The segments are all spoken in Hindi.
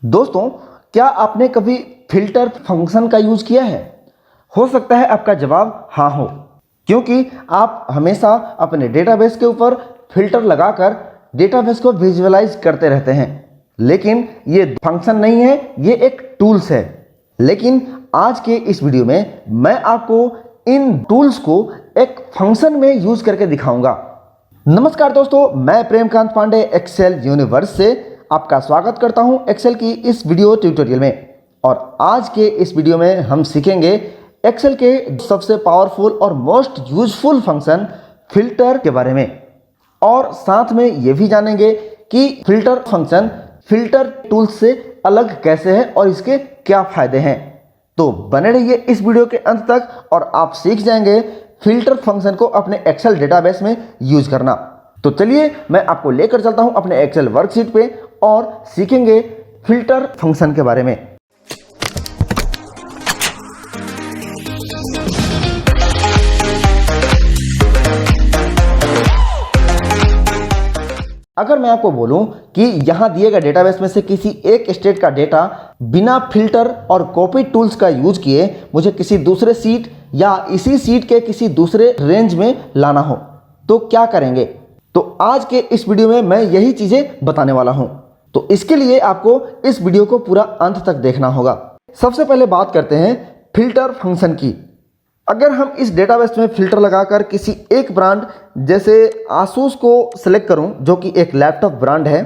दोस्तों, क्या आपने कभी फिल्टर फंक्शन का यूज़ किया है? हो सकता है आपका जवाब हाँ हो, क्योंकि आप हमेशा अपने डेटाबेस के ऊपर फिल्टर लगाकर डेटाबेस को विजुअलाइज करते रहते हैं। लेकिन ये फंक्शन नहीं है, ये एक टूल्स है। लेकिन आज के इस वीडियो में मैं आपको इन टूल्स को एक फंक्शन में यूज़ करके दिखाऊंगा। नमस्कार दोस्तों, मैं प्रेमकांत पांडे एक्सेल यूनिवर्स से आपका स्वागत करता हूं एक्सेल की इस वीडियो ट्यूटोरियल में। और आज के इस वीडियो में हम सीखेंगे एक्सेल के सबसे पावरफुल और मोस्ट यूजफुल फंक्शन फिल्टर के बारे में, और साथ में ये भी जानेंगे कि फिल्टर फंक्शन फिल्टर टूल्स से अलग कैसे है और इसके क्या फायदे हैं। तो बने रहिए इस वीडियो के अंत तक और आप सीख जाएंगे फिल्टर फंक्शन को अपने एक्सेल डेटाबेस में यूज करना। तो चलिए मैं आपको लेकर चलता हूं अपने एक्सेल वर्कशीट पे और सीखेंगे फिल्टर फंक्शन के बारे में। अगर मैं आपको बोलूं कि यहां दिए गए डेटाबेस में से किसी एक स्टेट का डेटा बिना फिल्टर और कॉपी टूल्स का यूज किए मुझे किसी दूसरे सीट या इसी सीट के किसी दूसरे रेंज में लाना हो, तो क्या करेंगे? तो आज के इस वीडियो में मैं यही चीजें बताने वाला हूं। तो इसके लिए आपको इस वीडियो को पूरा अंत तक देखना होगा। सबसे पहले बात करते हैं फिल्टर फंक्शन की। अगर हम इस डेटाबेस में फिल्टर लगाकर किसी एक ब्रांड जैसे आसूस को सिलेक्ट करूं, जो कि एक लैपटॉप ब्रांड है,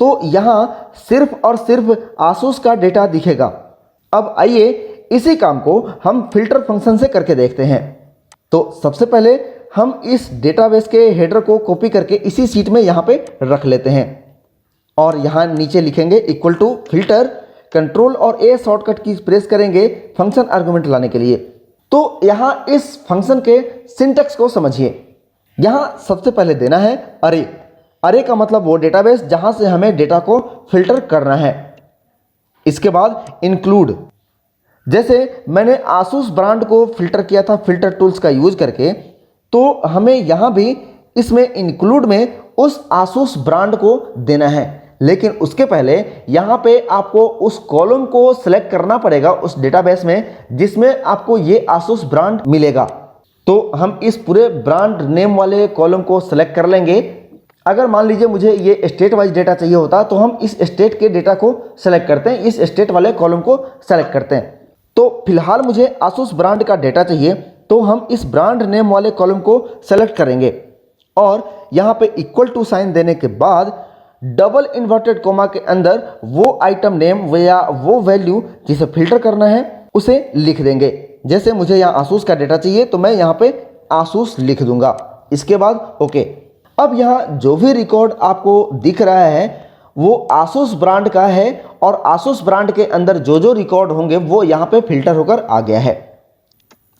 तो यहां सिर्फ और सिर्फ आसूस का डेटा दिखेगा। अब आइए इसी काम को हम फिल्टर फंक्शन से करके देखते हैं। तो सबसे पहले हम इस डेटाबेस के हेडर को कॉपी करके इसी सीट में यहां पे रख लेते हैं और यहां नीचे लिखेंगे इक्वल टू फिल्टर, कंट्रोल और ए शॉर्टकट की प्रेस करेंगे फंक्शन आर्गुमेंट लाने के लिए। तो यहां इस फंक्शन के सिंटैक्स को समझिए। यहां सबसे पहले देना है अरे। अरे का मतलब वो डेटाबेस जहां से हमें डेटा को फिल्टर करना है। इसके बाद इंक्लूड, जैसे मैंने आसूस ब्रांड को फिल्टर किया था फिल्टर टूल्स का यूज करके, तो हमें यहां भी इसमें इंक्लूड में उस आसूस ब्रांड को देना है। लेकिन उसके पहले यहां पे आपको उस कॉलम को सिलेक्ट करना पड़ेगा उस डेटाबेस में जिसमें आपको ये आसूस ब्रांड मिलेगा। तो हम इस पूरे ब्रांड नेम वाले कॉलम को सिलेक्ट कर लेंगे। अगर मान लीजिए मुझे ये स्टेट वाइज डेटा चाहिए होता तो हम इस स्टेट के डेटा को सेलेक्ट करते हैं, इस स्टेट वाले कॉलम को सेलेक्ट करते हैं। तो फिलहाल मुझे आसूस ब्रांड का डेटा चाहिए, तो हम इस ब्रांड नेम वाले कॉलम को सेलेक्ट करेंगे और यहाँ पे इक्वल टू साइन देने के बाद डबल इन्वर्टेड कोमा के अंदर वो आइटम नेम या वो वैल्यू जिसे फिल्टर करना है उसे लिख देंगे। जैसे मुझे यहाँ आसूस का डेटा चाहिए तो मैं यहाँ पे आसूस लिख दूंगा। इसके बाद ओके। अब यहाँ जो भी रिकॉर्ड आपको दिख रहा है वो आसूस ब्रांड का है और आसूस ब्रांड के अंदर जो जो रिकॉर्ड होंगे वो यहाँ पे फिल्टर होकर आ गया है।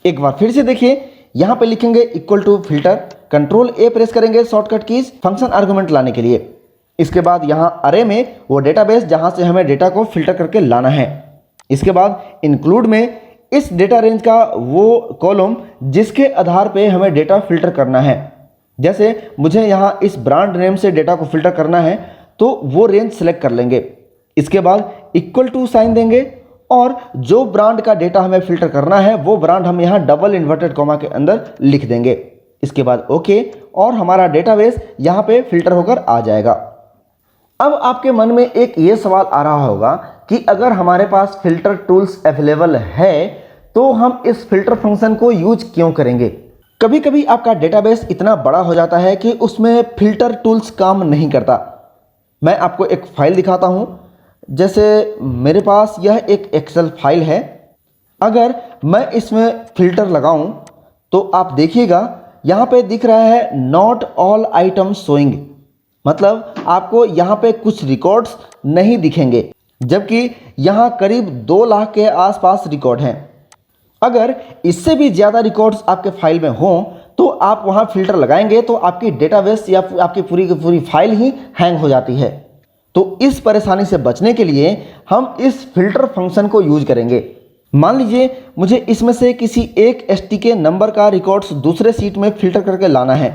एक बार फिर से देखिए, यहाँ पे लिखेंगे equal to filter, control A press करेंगे शॉर्टकट कीज फंक्शन आर्गुमेंट लाने के लिए। इसके बाद यहाँ अरे में वो डेटाबेस जहाँ से हमें डेटा को फिल्टर करके लाना है। इसके बाद इंक्लूड में इस डेटा रेंज का वो कॉलम जिसके आधार पे हमें डेटा फिल्टर करना है। जैसे मुझे यहाँ इस ब्रांड नेम से डेटा को फिल्टर करना है तो वो रेंज सेलेक्ट कर लेंगे। इसके बाद इक्वल टू साइन देंगे और जो ब्रांड का डेटा हमें फिल्टर करना है वो ब्रांड हम यहाँ डबल इन्वर्टेड कॉमा के अंदर लिख देंगे। इसके बाद ओके और हमारा डेटाबेस यहाँ पे फिल्टर होकर आ जाएगा। अब आपके मन में एक ये सवाल आ रहा होगा कि अगर हमारे पास फिल्टर टूल्स अवेलेबल है तो हम इस फिल्टर फंक्शन को यूज क्यों करेंगे? कभी कभी आपका डेटाबेस इतना बड़ा हो जाता है कि उसमें फिल्टर टूल्स काम नहीं करता। मैं आपको एक फाइल दिखाता हूं। जैसे मेरे पास यह एक एक्सेल फाइल है। अगर मैं इसमें फिल्टर लगाऊं तो आप देखिएगा यहाँ पे दिख रहा है नॉट ऑल आइटम्स शोइंग, मतलब आपको यहाँ पे कुछ रिकॉर्ड्स नहीं दिखेंगे, जबकि यहाँ करीब 2 लाख के आसपास रिकॉर्ड हैं। अगर इससे भी ज़्यादा रिकॉर्ड्स आपके फाइल में हों तो आप वहाँ फिल्टर लगाएंगे तो आपकी डेटाबेस या आपकी पूरी की पूरी फाइल ही हैंग हो जाती है। तो इस परेशानी से बचने के लिए हम इस फिल्टर फंक्शन को यूज करेंगे। मान लीजिए मुझे इसमें से किसी एक एसटीके नंबर का रिकॉर्ड्स दूसरे सीट में फिल्टर करके लाना है,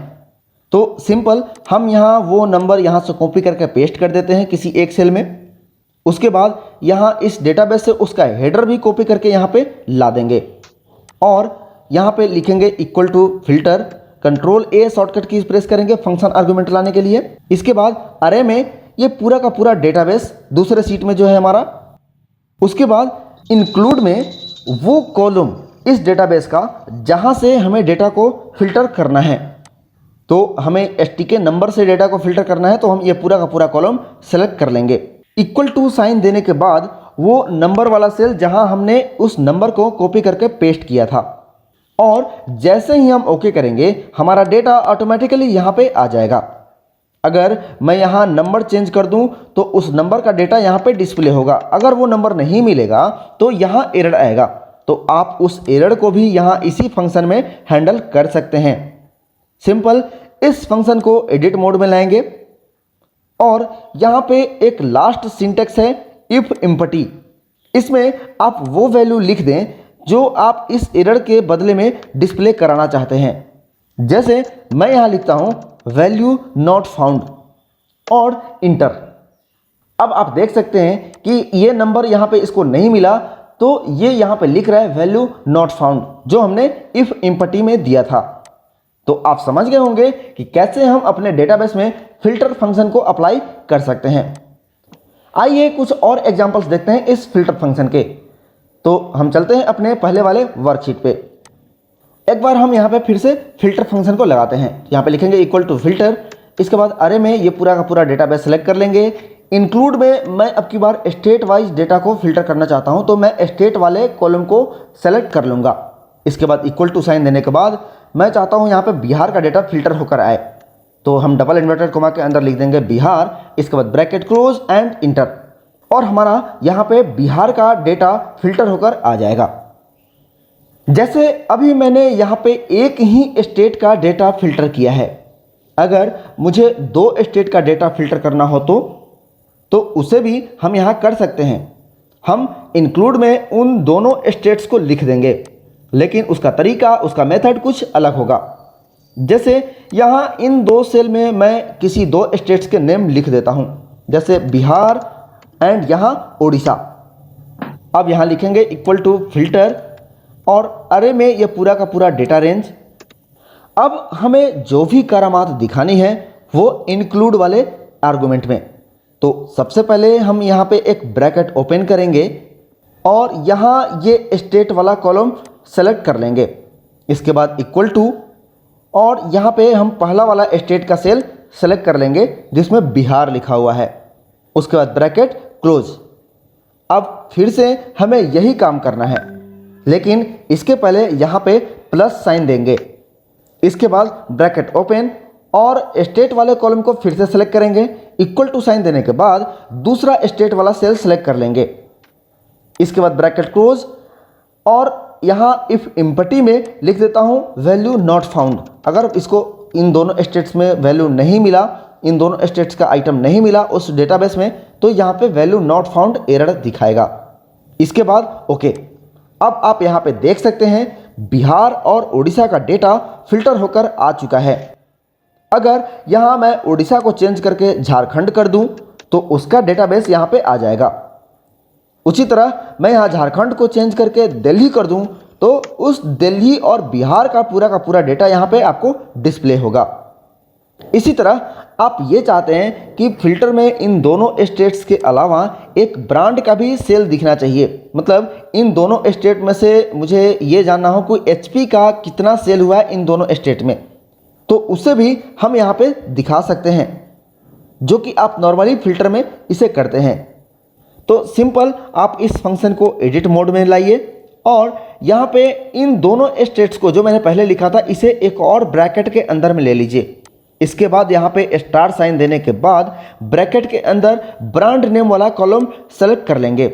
तो सिंपल हम यहाँ वो नंबर यहाँ से कॉपी करके पेस्ट कर देते हैं किसी एक सेल में। उसके बाद यहाँ इस डेटाबेस से उसका हेडर भी कॉपी करके यहाँ पे ला देंगे और यहाँ पे लिखेंगे equal to filter, control A shortcut key press करेंगे फंक्शन आर्गुमेंट लाने के लिए। इसके बाद अरे में ये पूरा का पूरा डेटाबेस दूसरे सीट में जो है हमारा, उसके बाद इंक्लूड में वो कॉलम इस डेटाबेस का जहाँ से हमें डेटा को फिल्टर करना है। तो हमें एसटीके नंबर से डेटा को फिल्टर करना है, तो हम ये पूरा का पूरा कॉलम सेलेक्ट कर लेंगे। इक्वल टू साइन देने के बाद वो नंबर वाला सेल जहां हमने उस नंबर को कॉपी करके पेस्ट किया था, और जैसे ही हम ओके करेंगे हमारा डेटा ऑटोमेटिकली यहाँ पे आ जाएगा। अगर मैं यहाँ नंबर चेंज कर दूं तो उस नंबर का डेटा यहाँ पे डिस्प्ले होगा। अगर वो नंबर नहीं मिलेगा तो यहाँ एरर आएगा। तो आप उस एरर को भी यहाँ इसी फंक्शन में हैंडल कर सकते हैं। सिंपल इस फंक्शन को एडिट मोड में लाएंगे और यहाँ पे एक लास्ट सिंटेक्स है इफ एम्प्टी। इसमें आप वो वैल्यू लिख दें जो आप इस एरर के बदले में डिस्प्ले कराना चाहते हैं। जैसे मैं यहाँ लिखता हूँ वैल्यू नॉट फाउंड और इंटर। अब आप देख सकते हैं कि ये नंबर यहाँ पे इसको नहीं मिला, तो ये यहाँ पे लिख रहा है वैल्यू नॉट फाउंड, जो हमने इफ एम्प्टी में दिया था। तो आप समझ गए होंगे कि कैसे हम अपने डेटाबेस में फिल्टर फंक्शन को अप्लाई कर सकते हैं। आइए कुछ और एग्जांपल्स देखते हैं इस फिल्टर फंक्शन के। तो हम चलते हैं अपने पहले वाले वर्कशीट पे। एक बार हम यहाँ पे फिर से फिल्टर फंक्शन को लगाते हैं। यहाँ पे लिखेंगे इक्वल टू फिल्टर, इसके बाद अरे में ये पूरा का पूरा डेटाबेस सेलेक्ट कर लेंगे। इंक्लूड में मैं अब की बार स्टेट वाइज डेटा को फिल्टर करना चाहता हूँ, तो मैं स्टेट वाले कॉलम को सेलेक्ट कर लूँगा। इसके बाद इक्वल टू साइन देने के बाद मैं चाहता हूँ यहाँ पे बिहार का डेटा फिल्टर होकर आए, तो हम डबल इन्वर्टेड कोमा के अंदर लिख देंगे बिहार, इसके बाद ब्रैकेट क्लोज एंड इंटर, और हमारा यहाँ पे बिहार का डेटा फिल्टर होकर आ जाएगा। जैसे अभी मैंने यहाँ पे एक ही स्टेट का डेटा फिल्टर किया है, अगर मुझे 2 स्टेट का डेटा फिल्टर करना हो तो उसे भी हम यहाँ कर सकते हैं। हम इंक्लूड में उन दोनों स्टेट्स को लिख देंगे, लेकिन उसका तरीका, उसका मेथड कुछ अलग होगा। जैसे यहाँ इन 2 सेल में मैं किसी 2 स्टेट्स के नेम लिख देता हूँ, जैसे बिहार एंड यहाँ उड़ीसा। अब यहाँ लिखेंगे इक्वल टू फिल्टर और अरे में ये पूरा का पूरा डेटा रेंज। अब हमें जो भी करामात दिखानी है वो इंक्लूड वाले आर्गुमेंट में। तो सबसे पहले हम यहाँ पे एक ब्रैकेट ओपन करेंगे और यहाँ ये स्टेट वाला कॉलम सेलेक्ट कर लेंगे। इसके बाद इक्वल टू, और यहाँ पे हम पहला वाला स्टेट का सेल सेलेक्ट कर लेंगे जिसमें बिहार लिखा हुआ है। उसके बाद ब्रैकेट क्लोज। अब फिर से हमें यही काम करना है, लेकिन इसके पहले यहाँ पे प्लस साइन देंगे। इसके बाद ब्रैकेट ओपन और स्टेट वाले कॉलम को फिर से सेलेक्ट करेंगे। इक्वल टू साइन देने के बाद दूसरा स्टेट वाला सेल सेलेक्ट कर लेंगे। इसके बाद ब्रैकेट क्लोज और यहाँ इफ एम्प्टी में लिख देता हूँ वैल्यू नॉट फाउंड। अगर इसको इन दोनों स्टेट्स में वैल्यू नहीं मिला, इन दोनों स्टेट्स का आइटम नहीं मिला उस डेटाबेस में, तो यहाँ पे वैल्यू नॉट फाउंड एरर दिखाएगा। इसके बाद ओके। अब आप यहाँ पे देख सकते हैं बिहार और उड़ीसा का डेटा फिल्टर होकर आ चुका है। अगर यहाँ मैं उड़ीसा को चेंज करके झारखंड कर दूं तो उसका डेटाबेस यहाँ पे आ जाएगा। उसी तरह मैं यहाँ झारखंड को चेंज करके दिल्ली कर दूं तो उस दिल्ली और बिहार का पूरा डेटा यहाँ पे आपको डिस्प्ले होगा। इसी तरह आप ये चाहते हैं कि फिल्टर में इन दोनों स्टेट्स के अलावा एक ब्रांड का भी सेल दिखना चाहिए। मतलब इन दोनों स्टेट में से मुझे ये जानना हो कि एचपी का कितना सेल हुआ है इन दोनों स्टेट में, तो उसे भी हम यहाँ पे दिखा सकते हैं, जो कि आप नॉर्मली फिल्टर में इसे करते हैं। तो सिंपल आप इस फंक्शन को एडिट मोड में लाइए और यहाँ पे इन दोनों स्टेट्स को जो मैंने पहले लिखा था इसे एक और ब्रैकेट के अंदर में ले लीजिए। इसके बाद यहाँ पे स्टार साइन देने के बाद ब्रैकेट के अंदर ब्रांड नेम वाला कॉलम सेलेक्ट कर लेंगे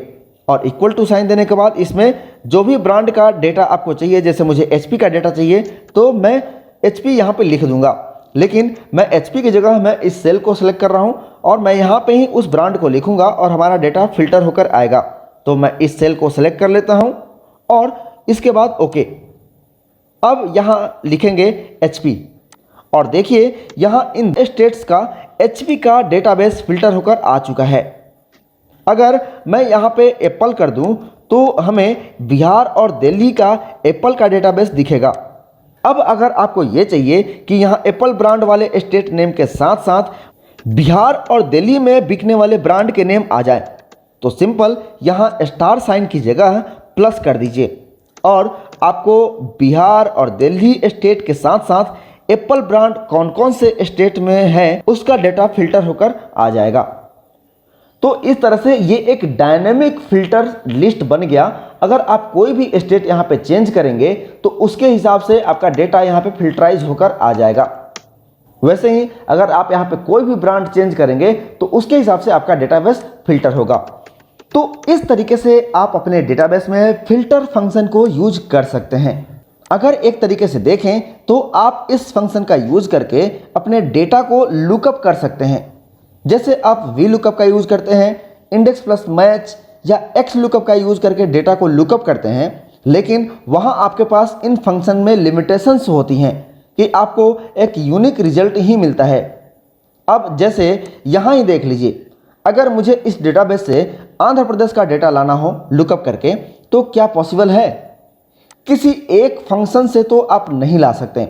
और इक्वल टू साइन देने के बाद इसमें जो भी ब्रांड का डेटा आपको चाहिए, जैसे मुझे एचपी का डेटा चाहिए तो मैं एचपी यहाँ पे लिख दूंगा, लेकिन मैं एचपी की जगह मैं इस सेल को सिलेक्ट कर रहा हूँ और मैं यहाँ पे ही उस ब्रांड को लिखूंगा और हमारा डेटा फिल्टर होकर आएगा। तो मैं इस सेल को सिलेक्ट कर लेता हूँ और इसके बाद ओके। अब यहाँ लिखेंगे एचपी और देखिए यहाँ इन स्टेट्स का एचपी का डेटाबेस फिल्टर होकर आ चुका है। अगर मैं यहाँ पे एप्पल कर दूँ तो हमें बिहार और दिल्ली का एप्पल का डेटाबेस दिखेगा। अब अगर आपको ये चाहिए कि यहाँ एप्पल ब्रांड वाले स्टेट नेम के साथ साथ बिहार और दिल्ली में बिकने वाले ब्रांड के नेम आ जाए, तो सिंपल यहाँ स्टार साइन की जगह प्लस कर दीजिए और आपको बिहार और दिल्ली स्टेट के साथ साथ एप्पल ब्रांड कौन कौन से स्टेट में है उसका डेटा फिल्टर होकर आ जाएगा। तो इस तरह से ये एक डायनेमिक फिल्टर लिस्ट बन गया। अगर आप कोई भी स्टेट यहाँ पे चेंज करेंगे तो उसके हिसाब से आपका डेटा यहाँ पे फिल्टराइज होकर आ जाएगा। वैसे ही अगर आप यहाँ पे कोई भी ब्रांड चेंज करेंगे तो उसके हिसाब से आपका डेटाबेस फिल्टर होगा। तो इस तरीके से आप अपने डेटाबेस में फिल्टर फंक्शन को यूज कर सकते हैं। अगर एक तरीके से देखें तो आप इस फंक्शन का यूज करके अपने डेटा को लुकअप कर सकते हैं। जैसे आप वी लुकअप का यूज करते हैं, इंडेक्स प्लस मैच या एक्स लुकअप का यूज करके डेटा को लुकअप करते हैं, लेकिन वहां आपके पास इन फंक्शन में लिमिटेशंस होती हैं कि आपको एक यूनिक रिजल्ट ही मिलता है। अब जैसे यहाँ ही देख लीजिए, अगर मुझे इस डेटाबेस से आंध्र प्रदेश का डेटा लाना हो लुकअप करके तो क्या पॉसिबल है? किसी एक फंक्शन से तो आप नहीं ला सकते,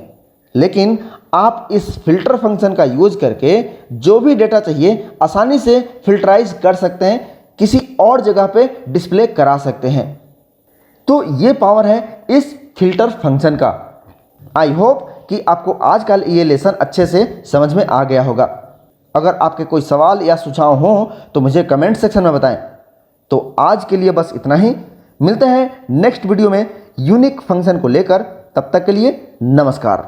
लेकिन आप इस फिल्टर फंक्शन का यूज करके जो भी डेटा चाहिए आसानी से फिल्टराइज कर सकते हैं, किसी और जगह पे डिस्प्ले करा सकते हैं। तो ये पावर है इस फिल्टर फंक्शन का। आई होप कि आपको आज का ये लेसन अच्छे से समझ में आ गया होगा। अगर आपके कोई सवाल या सुझाव हो तो मुझे कमेंट सेक्शन में बताएं। तो आज के लिए बस इतना ही, मिलते हैं नेक्स्ट वीडियो में यूनिक फंक्शन को लेकर। तब तक के लिए नमस्कार।